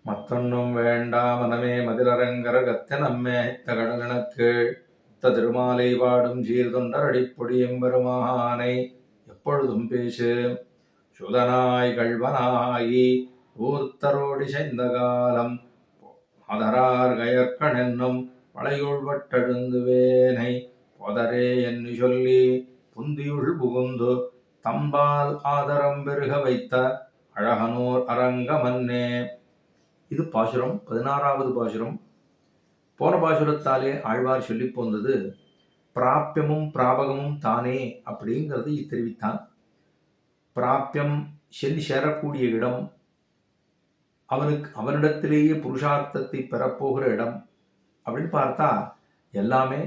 மற்றொன்னும் வேண்டா மனமே மதிலரங்கரகத்த நம்மே தகடகணக்கீழ் உத்த திருமாலை பாடும் சீர்தொண்டர் அடிப்பொடி எம்பெருமானை எப்பொழுதும் பேசு சுதனாய் கள்வனாயி ஊர்த்தரோடி செய்த காலம் மதரார் கயற்கணென்னும் பழையுள்வட்டெழுந்துவேனை பொதரே என்று சொல்லி புந்தியுள் புகுந்து தம்பால் ஆதரம் பெருக வைத்த அழகனூர் அரங்கமன்னே. இது பாசுரம் 16வது பாசுரம். போன பாசுரத்தாலே ஆழ்வார் சொல்லி போந்தது பிராப்பியமும் பிராபகமும் தானே அப்படிங்கிறது தெரிவித்தான். பிராப்பியம் சென்று சேரக்கூடிய இடம், அவனிடத்திலேயே புருஷார்த்தத்தை பெறப்போகிற இடம் அப்படின்னு பார்த்தா எல்லாமே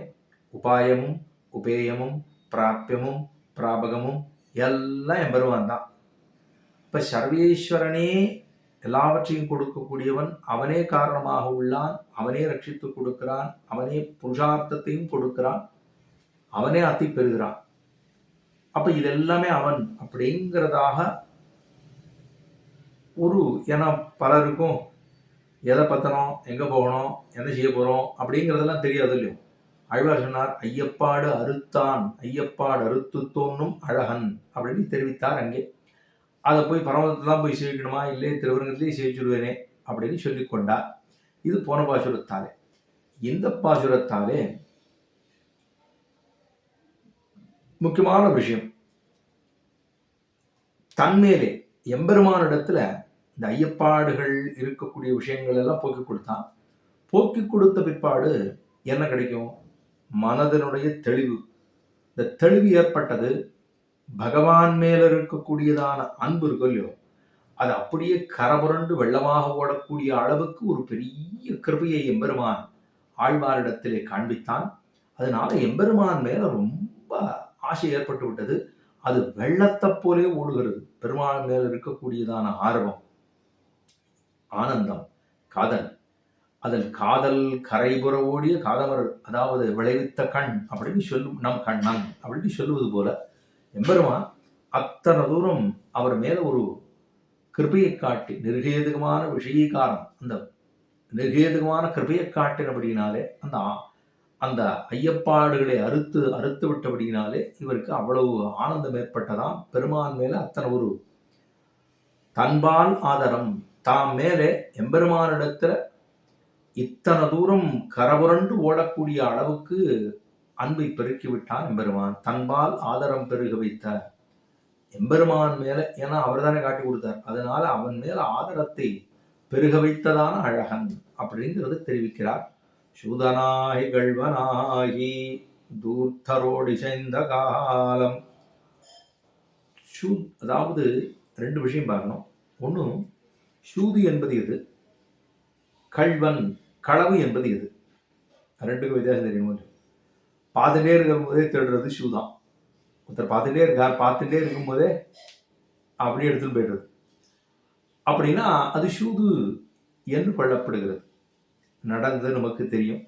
உபாயமும் உபேயமும் பிராப்பியமும் பிராபகமும் எல்லாம் எம்பெருமான் தான். இப்ப சர்வேஸ்வரனே எல்லாவற்றையும் கொடுக்கக்கூடியவன், அவனே காரணமாக உள்ளான், அவனே ரட்சித்து கொடுக்கிறான், அவனே புருஷார்த்தத்தையும் கொடுக்கிறான், அவனே அத்தி பெறுகிறான். அப்ப இது எல்லாமே அவன் அப்படிங்கிறதாக ஏன்னா பலருக்கும் எதை பத்தணும், எங்க போகணும், என்ன செய்ய போறோம் அப்படிங்கிறதெல்லாம் தெரியாது இல்லையோ. ஆழ்வார் சொன்னார், ஐயப்பாடு அறுத்தான் ஐயப்பாடு அறுத்து தோன்னும் அழகன் அப்படின்னு தெரிவித்தார். அங்கே அதை போய் பரமதத்தில் தான் போய் சேவிக்கணுமா, இல்லை திருவரங்கத்திலேயே சேவிச்சுடுவேனே அப்படின்னு சொல்லி கொண்டார். இது போன பாசுரத்தாலே. இந்த பாசுரத்தாலே முக்கியமான விஷயம், தன்மேலே எம்பெருமானிடத்துல இந்த ஐயப்பாடுகள் இருக்கக்கூடிய விஷயங்கள் எல்லாம் போக்கி கொடுத்தான். போக்கி கொடுத்த பிற்பாடு என்ன கிடைக்கும்? மனதனுடைய தெளிவு. இந்த தெளிவு ஏற்பட்டது பகவான் மேல இருக்கக்கூடியதான அன்பு இருக்கும் இல்லையோ, அது அப்படியே கரபுரண்டு வெள்ளமாக ஓடக்கூடிய அளவுக்கு ஒரு பெரிய கிருபையை எம்பெருமான் ஆழ்வாரிடத்திலே காண்பித்தான். அதனால எம்பெருமான் மேல ரொம்ப ஆசை ஏற்பட்டு விட்டது. அது வெள்ளத்தை போலே ஓடுகிறது. பெருமாள் மேல இருக்கக்கூடியதான ஆர்வம், ஆனந்தம், காதல். அதில் காதல் கரைபுற ஓடிய காதவர், அதாவது விளைவித்த கண் அப்படின்னு சொல்லும், நம் கண்ணன் அப்படின்னு சொல்லுவது போல எம்பெருமான் அத்தனை தூரம் அவர் மேல ஒரு கிருபையை காட்டி, நிர்கேதுகமான விஷயீகாரம், அந்த நிர்கேதுகமான கிருபையை காட்டினபடியினாலே அந்த ஐயப்பாடுகளை அறுத்து விட்டபடியினாலே இவருக்கு அவ்வளவு ஆனந்தம் ஏற்பட்டதாம். பெருமான் மேல அத்தனை ஒரு தன்பால் ஆதரம், தாம் மேலே எம்பெருமானிடத்துல இத்தனை தூரம் கரபுரண்டு ஓடக்கூடிய அளவுக்கு அன்பை பெருக்கிவிட்டான் எம்பெருமான். தன்பால் ஆதரம் பெருக வைத்த எம்பெருமான் மேல, ஏன்னா அவர் தானே காட்டி கொடுத்தார், அதனால அவன் மேல ஆதரத்தை பெருக வைத்ததான அழகன் அப்படிங்கிறது தெரிவிக்கிறார். சூதனாகி கள்வனாகி தூர்த்தரோடி செய்த காலம். அதாவது ரெண்டு விஷயம் பார்க்கணும். ஒன்று, சூது என்பது எது, கள்வன் களவு என்பது எது, ரெண்டுக்கும் வித்தியாசம் தெரியும். பார்த்துட்டே இருக்கும் போதே தேடுறது ஷூதான். ஒருத்தர் பார்த்துட்டே இருக்கும் போதே அப்படியே எடுத்துட்டு போயிடுறது அப்படின்னா அது சூது என்று கொள்ளப்படுகிறது. நடந்தது நமக்கு தெரியும்.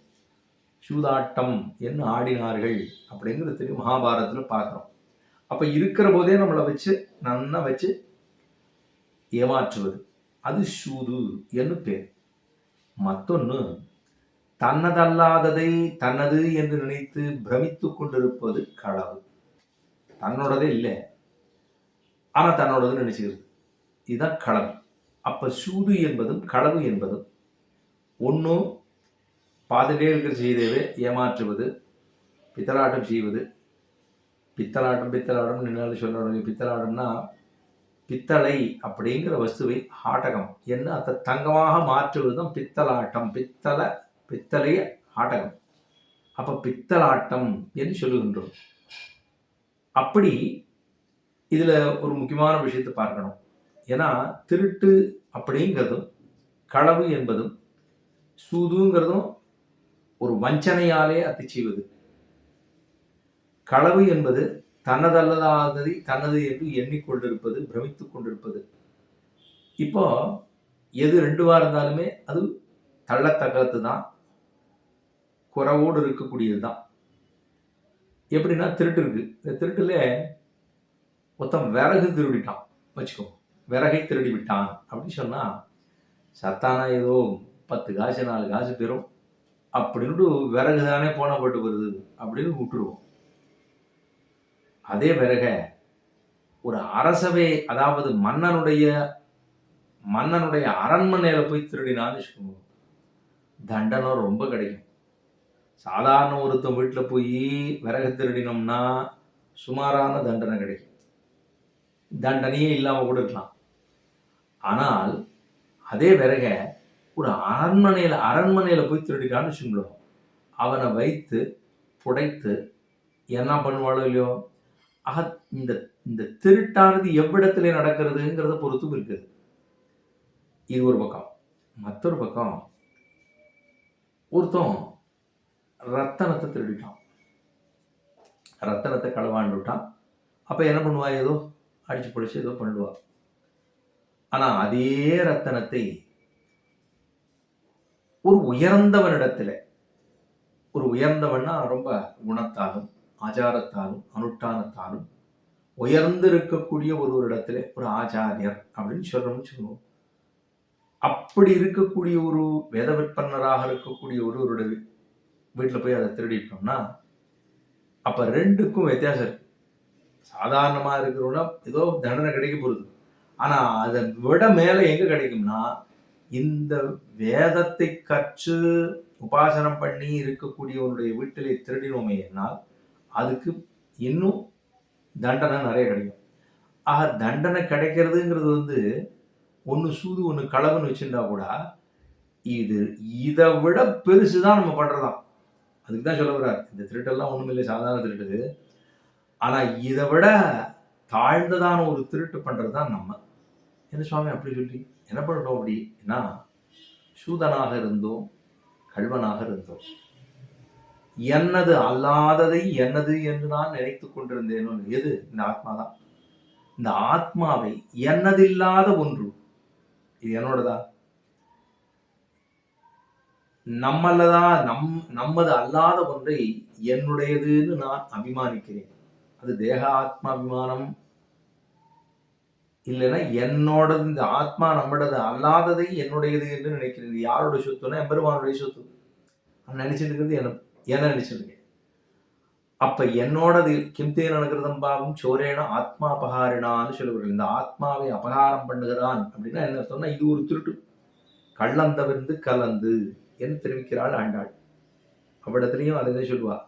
சூதாட்டம் என்ன ஆடினார்கள் அப்படிங்கிறது தெரியும், மகாபாரதத்தில் பார்க்குறோம். அப்போ இருக்கிற போதே நம்மளை நன்னா வச்சு ஏமாற்றுவது அது சூது என்று பேர். மற்றொன்று, தன்னதல்லாததை தன்னது என்று நினைத்து பிரமித்து கொண்டிருப்பது களவு. தன்னோடதே இல்லை, ஆனா தன்னோடது நினைச்சுக்கிறது, இதுதான் களவு. அப்ப சூது என்பதும் களவு என்பதும் ஒன்றும் பார்த்துட்டே இருக்கிற செய்தவே ஏமாற்றுவது, பித்தலாட்டம் செய்வது. பித்தலாட்டம் நின்னாலும் சொல்ல, பித்தலாட்டம்னா பித்தளை அப்படிங்கிற வஸ்துவை ஆட்டகம் என்ன அதை தங்கமாக மாற்றுவதுதான் பித்தலாட்டம். பித்தளைய ஆட்டகம், அப்ப பித்தலாட்டம் என்று சொல்லுகின்றோம். அப்படி இதுல ஒரு முக்கியமான விஷயத்தை பார்க்கணும். ஏன்னா திருட்டு அப்படிங்கிறதும் களவு என்பதும் சூதுங்கிறதும் ஒரு வஞ்சனையாலே அத்தி செய்வது. களவு என்பது தன்னதல்லாததை தன்னது என்று எண்ணிக்கொண்டிருப்பது, பிரமித்துக் கொண்டிருப்பது. இப்போ எது ரெண்டுவா இருந்தாலுமே அது தள்ளத்தக்கது தான், குறவோடு இருக்கக்கூடியது தான். எப்படின்னா திருட்டு இருக்கு. இந்த திருட்டுல மொத்தம் விறகு திருடிட்டான் வச்சுக்கோ, விறகை திருடி விட்டான் அப்படின்னு சொன்னா சத்தானா ஏதோ 10 காசு 4 காசு பெறும் அப்படின்ட்டு விறகு தானே போனா பட்டு வருது அப்படின்னு விட்டுருவோம். அதே விறக ஒரு அரசவை, அதாவது மன்னனுடைய அரண்மனையில போய் திருடினான்னு வச்சுக்கோங்க, தண்டனை ரொம்ப கிடைக்கும். சாதாரண ஒருத்தன் வீட்டுல போய் விறகு திருடினோம்னா சுமாரான தண்டனை கிடைக்கும். தண்டனையே இல்லாம கூட இருக்கலாம். ஆனால் அதே விறக ஒரு அரண்மனையில போய் திருடினான்னு வச்சுங்களோம், அவனை வைத்து புடைத்து என்ன பண்ணுவாளோ இல்லையோ. ஆக இந்த இந்த திருட்டானது எவ்விடத்திலே நடக்கிறதுங்கிறத பொறுத்தும் இருக்குது. இது ஒரு பக்கம். மற்றொரு பக்கம், ஒருத்தன் ரத்தனத்தை திருடிட்டான், ரத்தனத்தை களவாண்டுட்டான். அப்ப என்ன பண்ணுவா, ஏதோ அடிச்சு பிடிச்சு ஏதோ பண்ணுவா. ஆனா அதே ரத்தனத்தை ஒரு உயர்ந்தவனிடத்துல, ஒரு உயர்ந்தவன்னா ரொம்ப குணத்தாலும் ஆச்சாரத்தாலும் அனுஷ்டானத்தாலும் உயர்ந்திருக்கக்கூடிய ஒருவரிடத்துல, ஒரு ஆச்சாரியர் அப்படின்னு சொல்லணும்னு சொல்லுவோம். அப்படி இருக்கக்கூடிய ஒரு வேத விற்பனராக இருக்கக்கூடிய ஒருவருடைய வீட்டில் போய் அதை திருடிட்டோம்னா, அப்ப ரெண்டுக்கும் வித்தியாசம் இருக்கு. சாதாரணமா இருக்கிறோம்னா ஏதோ தண்டனை கிடைக்க போகுது. ஆனா அதை விட மேல எங்க கிடைக்கும்னா, இந்த வேதத்தை கற்று உபாசனம் பண்ணி இருக்கக்கூடியவருடைய வீட்டிலே திருடினோமே என்னால் அதுக்கு இன்னும் தண்டனை நிறைய கிடைக்கும். ஆக தண்டனை கிடைக்கிறதுங்கிறது ஒன்று சூது ஒன்று களவுன்னு வச்சுருந்தா கூட, இதை விட பெருசுதான் நம்ம பண்றதாம். அதுக்கு தான் சொல்ல வர்றார், இந்த திருட்டெல்லாம் ஒண்ணுமில்லை, சாதாரண திருட்டு. ஆனா இதை விட தாழ்ந்ததான ஒரு திருட்டு பண்றதுதான் நம்ம. என்ன சுவாமி அப்படி சொல்லி என்ன பண்ணணும் அப்படின்னா, சூதனாக இருந்தோம், கல்வனாக இருந்தோம், என்னது அல்லாததை என்னது என்று நான் நினைத்துக் கொண்டிருந்தேனோ, எது? இந்த ஆத்மாதான். இந்த ஆத்மாவை என்னதில்லாத ஒன்று, இது என்னோடதா, நம்மது அல்லாத ஒன்றை என்னுடையதுன்னு நான் அபிமானிக்கிறேன். அது தேக ஆத்மா அபிமானம் இல்லைன்னா என்னோடது. இந்த ஆத்மா நம்மளது அல்லாததை என்னுடையது என்று நினைக்கிறது. யாரோட சொத்துனா எம்பெருமானுடைய சொத்து. நினைச்சிட்டு இருக்கிறது என்ன நினைச்சிருக்கேன். அப்ப என்னோடது கிம்தேன அனுகிருதம் பாவம் சோரேன ஆத்மா அபகாரினான்னு சொல்லுவார்கள். இந்த ஆத்மாவை அபகாரம் பண்ணுகிறான் அப்படின்னா என்ன அர்த்தம்னா, இது ஒரு திருட்டு, கள்ளந்தவிர்ந்து கலந்து என்று தெரிவிக்கிறாள் ஆண்டாள். அவ்விடத்திலையும் அதை சொல்லுவா,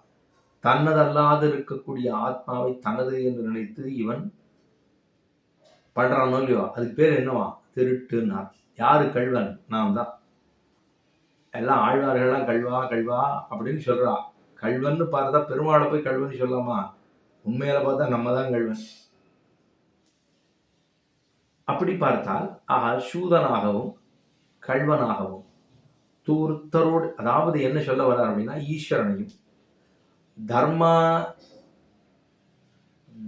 தன்னதல்லாது இருக்கக்கூடிய ஆத்மாவை தனது என்று நினைத்து இவன் பண்றானோ இல்லையோ, அதுக்கு பேர் என்னவா? திருட்டுன்னா. யாரு கல்வன்? நாம் தான். எல்லாம் ஆழ்வார்கள்லாம் கல்வா கல்வா அப்படின்னு சொல்றா. கல்வன்னு பார்த்தா பெருமாளை போய் கல்வன்னு சொல்லாமா? உண்மையில பார்த்தா நம்ம தான் கல்வன். அப்படி பார்த்தால் சூதனாகவும் கல்வனாகவும் தூர்த்தரோடு, அதாவது என்ன சொல்ல வர்றார் அப்படின்னா, ஈஸ்வரனையும்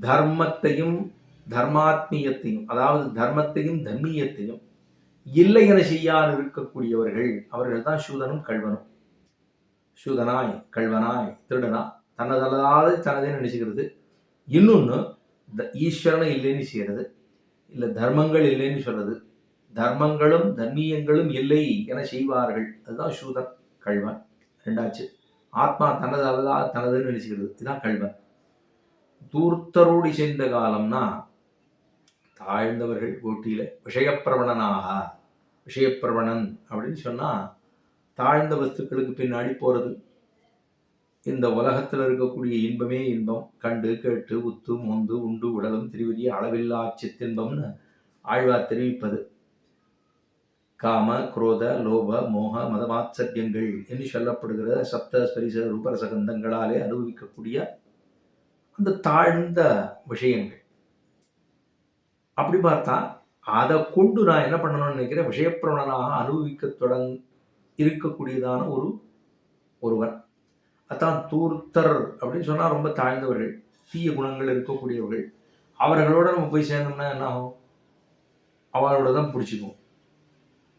தர்மத்தையும் தர்மாத்மீயத்தையும், அதாவது தர்மத்தையும் தர்மீயத்தையும் இல்லை என செய்யாது இருக்கக்கூடியவர்கள், அவர்கள் தான் சூதனும் கல்வனும். சூதனாய் கல்வனாய் திருடனா தன்னதல்லாத தனதே நினைச்சுக்கிறது. இன்னொன்னு ஈஸ்வரனை இல்லைன்னு செய்யறது, இல்லை தர்மங்கள் இல்லைன்னு சொல்றது, தர்மங்களும் தர்மீயங்களும் இல்லை என செய்வார்கள். அதுதான் சூதன் கல்வன். ரெண்டாச்சு. ஆத்மா தனதல்லா தனதுன்னு நினைச்சுக்கிறது, இதுதான் கல்வன். தூர்த்தரோடு சேர்ந்த காலம்னா தாழ்ந்தவர்கள் போட்டியில விஷயப்பிரவணன் அப்படின்னு சொன்னா தாழ்ந்த வஸ்துக்களுக்கு பின்னாடி போறது. இந்த உலகத்தில் இருக்கக்கூடிய இன்பமே இன்பம், கண்டு கேட்டு உத்து மோந்து உண்டு உடலும் திருவிரிய அளவில்லா சித்தின்பம்னு ஆழ்வார் தெரிவிப்பது. காம குரோத லோப மோக மதமாச்சரியங்கள் என்று சொல்லப்படுகிற சப்த ஸ்பரிச ரூபரசகந்தங்களாலே அனுபவிக்கக்கூடிய அந்த தாழ்ந்த விஷயங்கள். அப்படி பார்த்தா அதை கொண்டு நான் என்ன பண்ணணும்னு நினைக்கிறேன், விஷயப்பிரவணனாக அனுபவிக்க இருக்கக்கூடியதான ஒருவன். அதான் தூர்த்தர் அப்படின்னு சொன்னா ரொம்ப தாழ்ந்தவர்கள், தீய குணங்கள் இருக்கக்கூடியவர்கள். அவர்களோட நம்ம போய் சேர்ந்தோம்னா என்ன ஆகும்? அவளோட தான் பிடிச்சிக்கும்.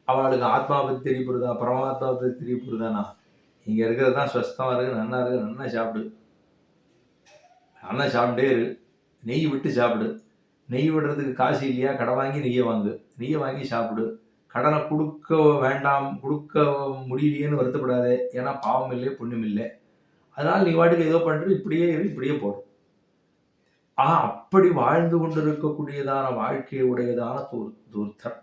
அவளுக்கு ஆத்மா பற்றி தெரிய போடுதா, பரமாத்மா பற்றி தெரிய போடுதானா? இங்க இருக்கிறது தான் ஸ்வஸ்தமா இருக்கு, நல்லா இருக்கு, நல்லா சாப்பிடு, நல்லா சாப்பிட்டே இரு, நெய் விட்டு சாப்பிடு. நெய் விடுறதுக்கு காசு இல்லையா, கடை வாங்கி நெய்யை வாங்கு, நெய்யை வாங்கி சாப்பிடு. கடனை கொடுக்க வேண்டாம், கொடுக்க முடியலையேன்னு வருத்தப்படாதே. ஏன்னா பாவம் இல்லை, புண்ணியம் இல்லை. அதனால நீ வாட்டுக்கு ஏதோ பண்ற, இப்படியே இரு, இப்படியே போடு. அப்படி வாழ்ந்து கொண்டிருக்கக்கூடியதான வாழ்க்கையை உடையதான தூர்த்தர்.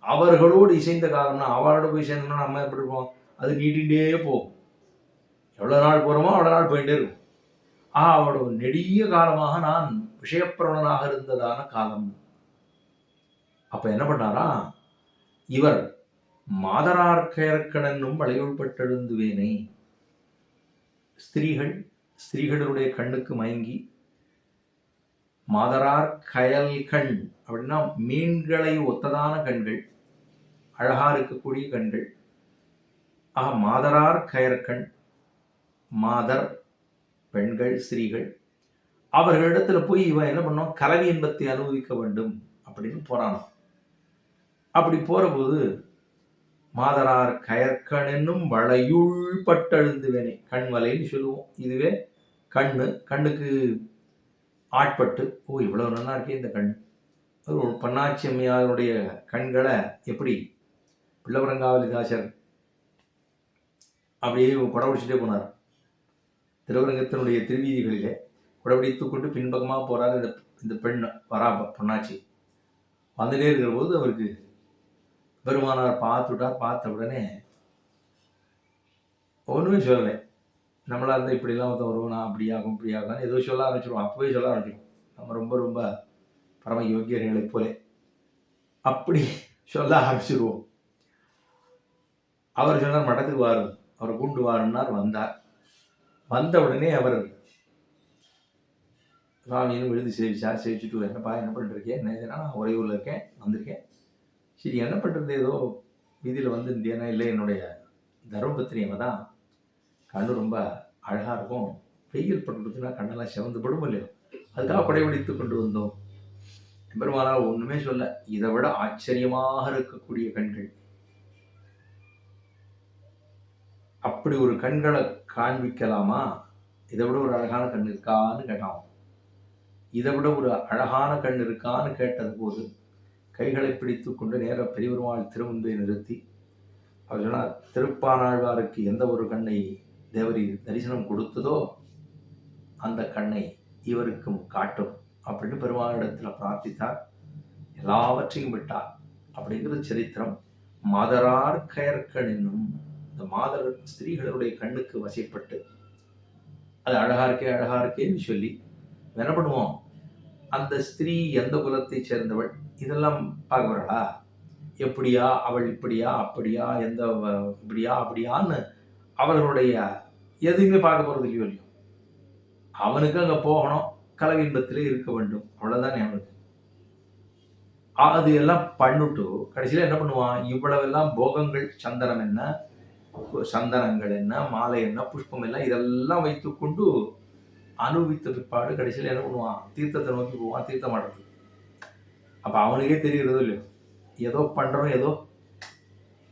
அவர்களோடு இசைந்த காலம்னா, அவளோட போய் சேர்ந்தோம்னா நம்ம எப்படி இருப்போம்? அது நீட்டிகிட்டே போகும். எவ்வளோ நாள் போகிறோமோ அவ்வளோ நாள் போயிட்டே இருக்கும். அவளோட நெடிய காலமாக நான் விஷயப்பிரவணனாக இருந்ததான காலம். அப்ப என்ன பண்ணாரா இவர்? மாதரார் கயற்கணனும் வளையுள்பட்டெழுந்துவேனை. ஸ்திரீகளுடைய கண்ணுக்கு மயங்கி, மாதரார் கயல் கண் அப்படின்னா மீன்களை ஒத்ததான கண்கள், அழகா இருக்கக்கூடிய கண்கள். மாதரார் கயற்கண், மாதர் பெண்கள், ஸ்திரீகள். அவர்களிடத்துல போய் இவன் என்ன பண்ணோம்? கலவி இன்பத்தை அனுபவிக்க வேண்டும் அப்படின்னு போறான். அப்படி போறபோது மாதரார் கயற்கண் என்னும் வளையுள் பட்டெழுந்துவேனை, கண் வலைன்னு சொல்லுவோம். இதுவே கண்ணுக்கு ஆட்பட்டு, இவ்வளவு நல்லா இருக்கே இந்த கண். ஒரு பன்னாச்சி அம்மையாருடைய கண்களை எப்படி பிள்ளவரங்காவலிதாசர் அப்படியே குடபிடிச்சுட்டே போனார். திருவரங்கத்தினுடைய திருவீதிகளிலே குடபிடித்துக் கொண்டு பின்பக்கமாக போறார். இந்த பெண் வரா, பொன்னாச்சி வந்துட்டே இருக்கிற போது அவருக்கு பெருமானார் பார்த்துட்டார். பார்த்த உடனே ஒன்றுமே சொல்லலை. நம்மளா இருந்தால் இப்படிலாம் வருவோம், நான் அப்படியாகும் இப்படியாகும் ஏதோ சொல்ல ஆரம்பிச்சிடுவோம். அப்பவே சொல்ல ஆரம்பிச்சிடுவோம். நம்ம ரொம்ப ரொம்ப பரம யோகியர்களை போல அப்படி சொல்ல ஆரம்பிச்சிடுவோம். அவர் சொன்னார், மடத்துக்கு வாரும், அவரை கூண்டு வாருன்னார். வந்த உடனே அவர் சுவாமியும் விழுந்து சேவிச்சுட்டு, என்னப்பா என்ன பண்ணிருக்கேன்? என்ன நான் உறையூரில் இருக்கேன், வந்திருக்கேன். சரி, என்ன பண்ணுறது? ஏதோ வீதியில் வந்துருந்தேன்னா? இல்லை, என்னுடைய தர்மபத்திரி அவன் தான். கண்ணு ரொம்ப அழகாக இருக்கும், வெயில் பட்டுச்சுன்னா கண்ணெல்லாம் சிவந்து படும் இல்லையோ, அதுக்காக குடைபிடித்து கொண்டு வந்தோம். பெருமானார் ஒன்றுமே சொல்ல. இதை விட ஆச்சரியமாக இருக்கக்கூடிய கண்கள், அப்படி ஒரு கண்களை காண்பிக்கலாமா? இதை விட ஒரு அழகான கண் இருக்கான்னு கேட்டான். இதை விட ஒரு அழகான கண் இருக்கான்னு கேட்டது போது கைகளை பிடித்து கொண்டு நேர பெரியபெருமாள் திருமுன்பை நிறுத்தி அவர் சொன்னார், திருப்பானாழ்வாருக்கு எந்த ஒரு கண்ணை தேவரி தரிசனம் கொடுத்ததோ அந்த கண்ணை இவருக்கும் காட்டும் அப்படின்னு பெருமாளிடத்தில் பிரார்த்தித்தார். எல்லாவற்றையும் விட்டார். அப்படிங்கிறது சரித்திரம். மாதரார் கயற்கண் என்னும் இந்த மாதர் ஸ்திரீகளுடைய கண்ணுக்கு வசைப்பட்டு, அது அழகா இருக்கேன்னு சொல்லி என்ன பண்ணுவோம்? அந்த ஸ்திரீ எந்த குலத்தை சேர்ந்தவள் இதெல்லாம் பார்க்க வரலா? எப்படியா அவள், இப்படியா அப்படியா, எந்த இப்படியா அப்படியான்னு அவர்களுடைய எதுவுமே பார்க்க போறது இல்லையோ. அவனுக்கு அங்க போகணும், கலவின்பத்திலே இருக்க வேண்டும், அவ்வளவுதானே அவனுக்கு. அது எல்லாம் பண்ணிட்டு கடைசியில என்ன பண்ணுவான்? இவ்வளவெல்லாம் போகங்கள், சந்தனம் என்ன, சந்தனங்கள் என்ன, மாலை என்ன, புஷ்பம் எல்லாம் இதெல்லாம் வைத்துக்கொண்டு அனுபவித்த பிற்பாடு கடைசியில் என்ன பண்ணுவான்? தீர்த்தத்தை நோக்கி போவான், தீர்த்தம் ஆடுறது. அப்ப அவனுக்கே தெரிகிறதோ இல்லையோ, ஏதோ பண்றோம், ஏதோ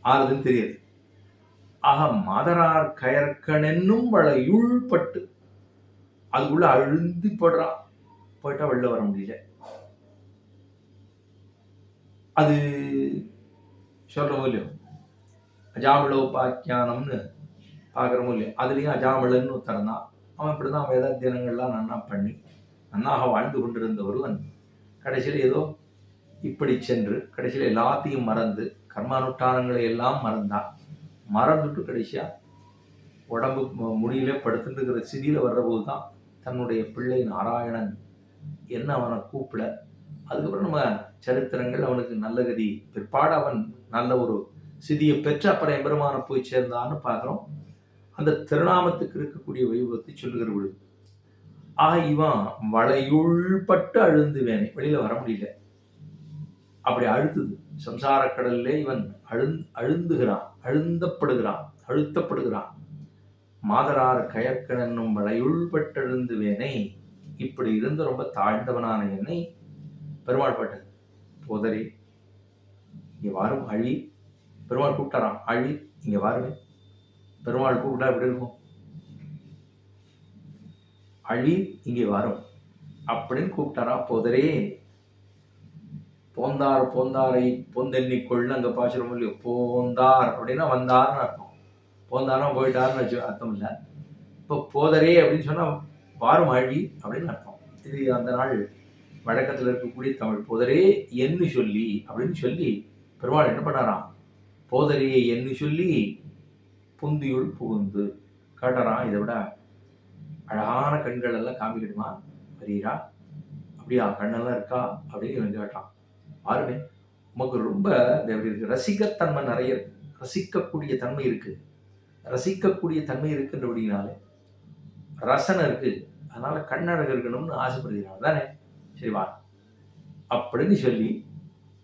ஆறுதுன்னு தெரியுது. மாதரார் கயற்கணென்னும் வளையுள் பட்டு அதுக்குள்ள அழுந்தி போடுறான். போயிட்டா வெளில வர முடியல. அது சொல்றோமோ இல்லையோ, அஜாமிளோபாக்கியானம்னு பார்க்குறோமோ இல்லையோ, அதுலேயும் அஜாமிளன்னு ஒருத்தன் தான். அவன் இப்படிதான் வேதாத்தியனங்கள்லாம் நன்னா பண்ணி நன்னாக வாழ்ந்து கொண்டிருந்த ஒருவன் கடைசியில் ஏதோ இப்படி சென்று கடைசியில் எல்லாத்தையும் மறந்து கர்மானுஷ்டானங்களை எல்லாம் மறந்துட்டு கடைசியா உடம்பு முடியல படுத்துட்டு இருக்கிற சிதியில வர்றபோது தான் தன்னுடைய பிள்ளை நாராயணன் என்ன அவனை கூப்பிட, அதுக்கப்புறம் நம்ம சரித்திரங்கள் அவனுக்கு நல்ல கதி பிற்பாடு அவன் நல்ல ஒரு சிதியை பெற்று அப்புறம் எம்பெருமான போய் சேர்ந்தான்னு பார்க்குறோம். அந்த திருநாமத்துக்கு இருக்கக்கூடிய வைபவத்தை சொல்லுகிற பொழுது இவன் வளையுள்பட்டு அழுந்துவேனே, வெளியில வர முடியல. அப்படி அழுத்துது சம்சார கடல்லே இவன் அழுந்துகிறான், அழுத்தப்படுகிறான். மாதரார் கயற்கண் என்னும் வளையுள்பட்டெழுந்துவேனை, இப்படி இருந்து ரொம்ப தாழ்ந்தவனான என்னை பெருமாள் பட்டது போதரே இங்க வாரும் அழி. பெருமாள் கூப்பிட்டாராம், அழி இங்க வாருமே. பெருமாள் கூப்பிட்டா எப்படி இருக்கும்? அழி இங்கே வரும் அப்படின்னு கூப்பிட்டாரா. போந்தார் போந்தாரை பொந்தெண்ணிக்கொள்னு அங்கே பாசுரம் இல்லையோ. போந்தார் அப்படின்னா வந்தார்னு அர்த்தம். போந்தார்னா போயிட்டார்னு வச்சு அர்த்தம் இல்லை. இப்போ போதரே அப்படின்னு சொன்னால் வாரும் ஆழி அப்படின்னு அர்த்தம். இது அந்த நாள் வழக்கத்தில் இருக்கக்கூடிய தமிழ். போதரே என்னு சொல்லி அப்படின்னு சொல்லி பெருமாள் என்ன பண்ணாராம், போதரையை என்னு சொல்லி புந்தியுள் புகுந்து காட்டுறான். இதை விட அழகான கண்கள் எல்லாம் காமிக்கிடுமா வரீரா, அப்படியா கண்ணெல்லாம் இருக்கா அப்படின்னு வந்து கேட்டான். பாருமே, உமக்கு ரொம்ப இருக்கு, ரசிக்கத்தன்மை நிறைய இருக்கு, ரசிக்கக்கூடிய தன்மை இருக்கு. ரசிக்கக்கூடிய தன்மை இருக்குன்றபடினாலே ரசனை இருக்கு, அதனால கண்ணழகு இருக்கணும்னு ஆசைப்படுகிறாங்க தானே, சரி வா அப்படின்னு சொல்லி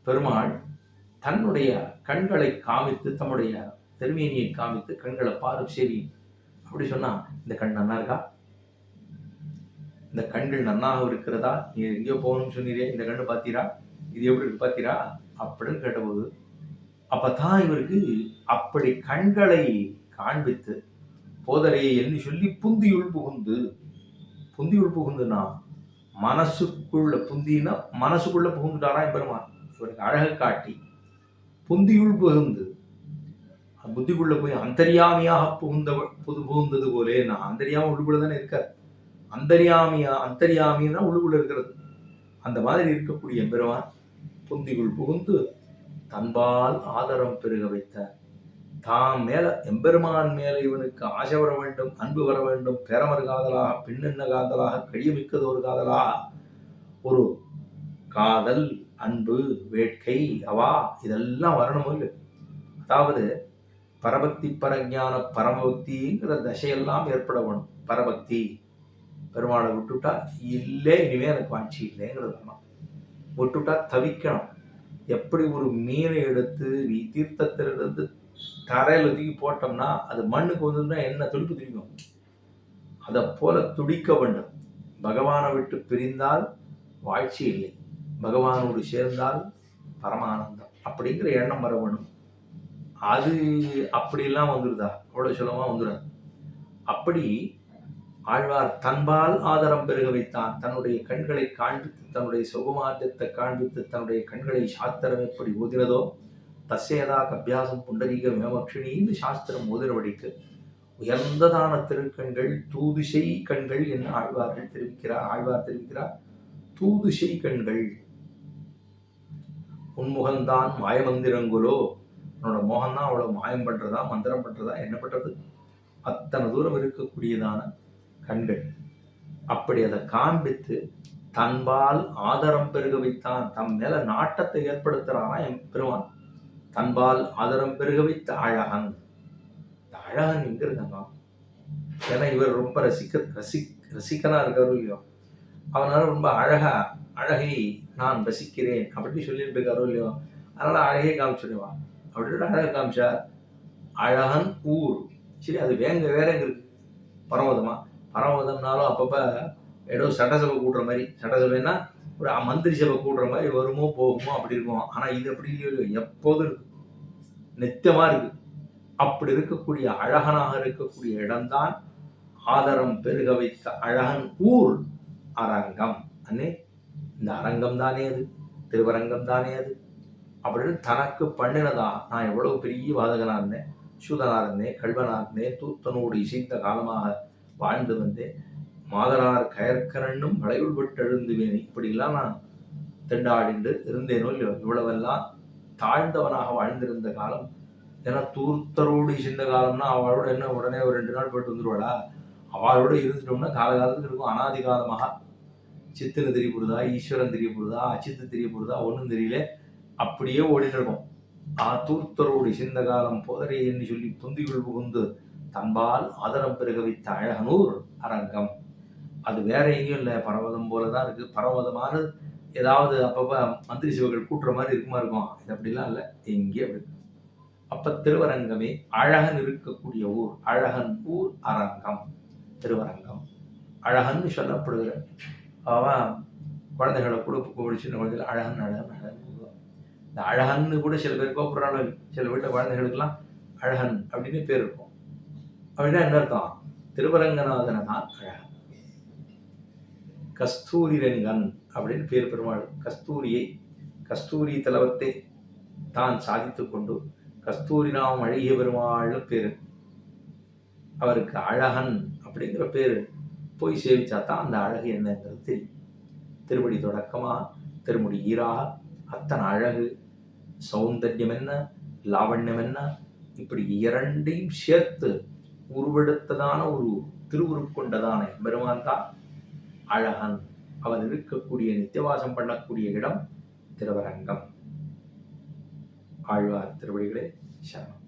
பெருமாள் தன்னுடைய கண்களை காமித்து, தம்முடைய திருமேனியை காமித்து, கண்களை பாரு சரி அப்படி சொன்னா, இந்த கண் நன்னா இருக்கா, இந்த கண்கள் நன்னாக இருக்கிறதா, நீ எங்கேயோ போகணும்னு சொன்னீரே, இந்த கண்ணு பார்த்தீரா, இது எப்படி இருக்கு பார்த்தீரா அப்படின்னு கேட்டபோது, அப்பதான் இவருக்கு அப்படி கண்களை காண்பித்து போதரையை என்று சொல்லி புந்தியுள் புகுந்து, புந்தியுள் புகுந்துனா மனசுக்குள்ள, புந்தினா மனசுக்குள்ள புகுந்துட்டாரா பெருமான். இவருக்கு அழகை காட்டி புந்தியுள் புகுந்து, புத்திக்குள்ள போய் அந்தரியாமியாக புகுந்தது போலே. நான் அந்தரியாம உள்ளுக்குள்ள தானே இருக்கார், அந்தரியாமின்னா உள்ளுக்குள்ள இருக்கிறது. அந்த மாதிரி இருக்கக்கூடிய பெருமான் புந்திக்குள் புகுந்து தன்பால் ஆதரம் பெருக வைத்தார். தாம் மேல, எம்பெருமான் மேல இவனுக்கு ஆசை வர வேண்டும், அன்பு வர வேண்டும், பேரமர் காதலாக, பெண்ணென்ன காதலாக, கழியமிக்கதொரு காதலாக, ஒரு காதல், அன்பு, வேட்கை, அவா இதெல்லாம் வரணும் இல்லை. அதாவது பரபக்தி பரஞான பரமபக்திங்கிற தசையெல்லாம் ஏற்பட வேணும். பரபக்தி, பெருமாளை விட்டுட்டா இல்லை இனிமே எனக்கு ஆட்சி இல்லைங்கிறது வேணும். விட்டுட்டா தவிக்கணும். எப்படி ஒரு மீனை எடுத்து நீ தீர்த்தத்திலிருந்து தரையில தூக்கி போட்டோம்னா அது மண்ணுக்கு வந்ததுன்னா என்ன துடிப்பு துடிக்கும், அதை போல துடிக்க வேண்டும். பகவானை விட்டு பிரிந்தால் வாழ்ச்சி இல்லை, பகவானோடு சேர்ந்தால் பரமானந்தம் அப்படிங்கிற எண்ணம் வர வேணும். அது அப்படிலாம் வந்துடுதா, அவ்வளவு சுலமா வந்துடாது. அப்படி ஆழ்வார் தன்பால் ஆதரம் பெருக வைத்தான். தன்னுடைய கண்களை காண்பித்து, தன்னுடைய சுகமாற்றத்தை காண்பித்து, தன்னுடைய கண்களை சாஸ்திரம் எப்படி ஓதினதோ, தசேதா கபியாசம் புண்டரீக மேமக்ஷினின்னு சாஸ்திரம் ஓதினபடிக்கு உயர்ந்ததான திருக்கண்கள், தூதுசை கண்கள் என்று ஆழ்வார் தெரிவிக்கிறார். தூதுசை கண்கள், உன்முகம்தான் மாயமந்திரங்குலோ, உன்னோட மோகம்தான் அவ்வளவு மாயம் பண்றதா, மந்திரம் பண்றதா, என்ன பண்றது, அத்தனை தூரம் இருக்கக்கூடியதான கண்கள். அப்படி அதை காண்பித்து தன்பால் ஆதரம் பெருக வைத்தான். தம் மேல நாட்டத்தை ஏற்படுத்துறானா என் பெருமான். தன்பால் ஆதரம் பெருக வைத்த அழகன். அழகன் எங்க இருக்காங்க, ஏன்னா இவர் ரொம்ப ரசிக்கனா இருக்காரு இல்லையோ, அவனால ரொம்ப அழகை நான் ரசிக்கிறேன் அப்படின்னு சொல்லிட்டு இருக்காரோ இல்லையோ, அதனால அழகே காமிச்சுடுவான் அப்படின்னு அழகை காமிச்சார். அழகன் ஊர், சரி அது வேற எங்க இருக்கு, பரமதம்னாலும் அப்பப்ப ஏதோ சட்டசபை கூட்டுற மாதிரி, சட்டசபைன்னா ஒரு மந்திரி சபை கூட்டுற மாதிரி வருமோ போகுமோ அப்படி இருக்கும். ஆனா இது அப்படி இல்லையோ, எப்போதும் இருக்கு, நித்தியமா இருக்கு. அப்படி இருக்கக்கூடிய அழகனாக இருக்கக்கூடிய இடம்தான் ஆதரம் பெருக வைத்த அழகன் ஊர் அரங்கம். அண்ணே இந்த அரங்கம் தானே அது, திருவரங்கம் தானே அது அப்படின்னு தனக்கு பண்ணினதா. நான் எவ்வளவு பெரிய வாதகனா இருந்தேன், சூதனா இருந்தேன், கல்வனா இருந்தேன், தூத்தனோடு இசைந்த காலமாக வாழ்ந்து வந்தேன், மாதரார் கயற்கரண்ணும் மலையுள் விட்டு எழுந்துவேன், இப்படிலாம் நான் திண்டாடிண்டு இருந்தேனோ இல்லையோ. இவ்வளவெல்லாம் தாழ்ந்தவனாக வாழ்ந்திருந்த காலம், ஏன்னா தூர்த்தரோடு இசைந்த காலம்னா அவளோட என்ன உடனே ஒரு 2 நாள் போயிட்டு வந்துருவாளா, அவளோட இருந்துட்டோம்னா காலகாலத்துக்கு இருக்கும். அனாதி காலமாக சித்துன்னு தெரியப்படுதா, ஈஸ்வரன் தெரியப்படுதா, அச்சித்து தெரியப்படுதா, ஒன்றும் தெரியல, அப்படியே ஓடிட்டு இருக்கும். தூர்த்தரோடு இசைந்த காலம் போதரே என்று சொல்லி புந்திக்குள் புகுந்து தன்பால் ஆதரம் பெருக வைத்த அழகனூர் அரங்கம். அது வேற எங்கேயும் இல்லை, பரவதம் போலதான் இருக்கு. பரவதமானது ஏதாவது அப்பப்ப மந்திரி சிவர்கள் கூட்டுற மாதிரி இருக்கும், இது அப்படிலாம் இல்லை, எங்கேயும் அப்படி. அப்ப திருவரங்கமே அழகன் இருக்கக்கூடிய ஊர், அழகன் ஊர் அரங்கம், திருவரங்கம். அழகன் சொல்லப்படுகிற அவன் குழந்தைகளை கூட சின்ன குழந்தைகள் அழகன் அழகன் அழகன். இந்த அழகன்னு கூட சில பேர் கூப்பிடுறாங்க, சில வீட்டில் குழந்தைகளுக்கெல்லாம் அழகன் அப்படின்னு பேர் இருக்கும். அப்படின்னா என்ன அர்த்தம், திருவரங்கநாதனை தான் அழகன். கஸ்தூரி ரங்கன் அப்படின்னு பேர் பெருமாள். கஸ்தூரியை கஸ்தூரி தலவத்தை தான் சாதித்து கொண்டு கஸ்தூரிராம் அழகிய பெருமாள்னு பேரு, அவருக்கு அழகன் அப்படிங்கிற பேரு போய் சேவிச்சா தான் அந்த அழகு என்னங்கிறது தெரியும். திருவடி தொடக்கமாக திருமுடி ஈராக அத்தனை அழகு, சௌந்தர்யம் என்ன, லாவண்யம் என்ன, இப்படி இரண்டையும் சேர்த்து உருவெடுத்ததான ஒரு திருவுருக்கொண்டதான பெருமான் தான் அழகன். அவன் இருக்கக்கூடிய நித்தியவாசம் பண்ணக்கூடிய இடம் திருவரங்கம். ஆழ்வார் திருவடிகளே சரணம்.